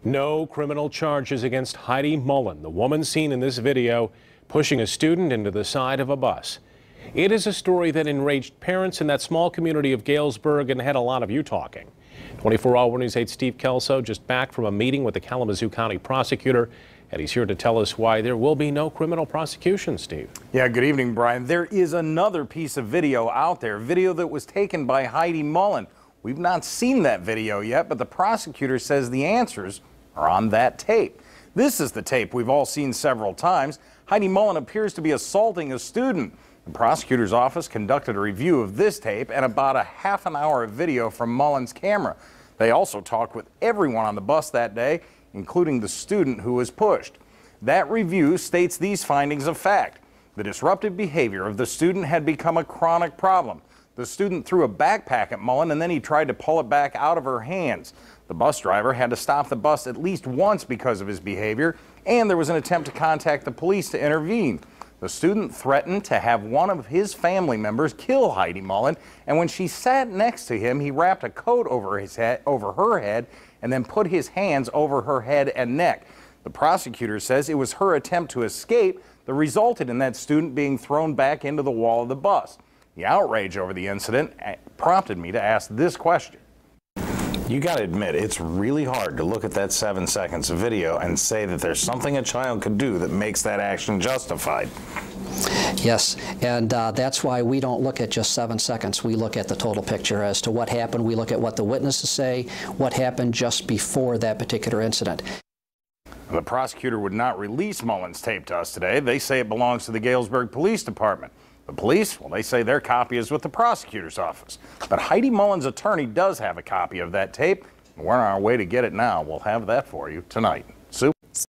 No criminal charges against Heidi Mullen, the woman seen in this video pushing a student into the side of a bus. It is a story that enraged parents in that small community of Galesburg and had a lot of you talking. 24 Hour News 8 Steve Kelso just back from a meeting with the Kalamazoo County Prosecutor, and he's here to tell us why there will be no criminal prosecution, Steve. Yeah, good evening, Brian. There is another piece of video out there, video that was taken by Heidi Mullen. We've not seen that video yet, but the prosecutor says the answers are on that tape. This is the tape we've all seen several times. Heidi Mullen appears to be assaulting a student. The prosecutor's office conducted a review of this tape and about a half an hour of video from Mullen's camera. They also talked with everyone on the bus that day, including the student who was pushed. That review states these findings of fact. The disruptive behavior of the student had become a chronic problem. The student threw a backpack at Mullen and then he tried to pull it back out of her hands. The bus driver had to stop the bus at least once because of his behavior, and there was an attempt to contact the police to intervene. The student threatened to have one of his family members kill Heidi Mullen, and when she sat next to him, he wrapped a coat over her head and then put his hands over her head and neck. The prosecutor says it was her attempt to escape that resulted in that student being thrown back into the wall of the bus. The outrage over the incident prompted me to ask this question. You got to admit, it's really hard to look at that 7 seconds of video and say that there's something a child could do that makes that action justified. Yes, and that's why we don't look at just 7 seconds. We look at the total picture as to what happened. We look at what the witnesses say, what happened just before that particular incident. The prosecutor would not release Mullen's tape to us today. They say it belongs to the Galesburg Police Department. The police, well, they say their copy is with the prosecutor's office. But Heidi Mullen's attorney does have a copy of that tape. We're on our way to get it now. We'll have that for you tonight. Sue?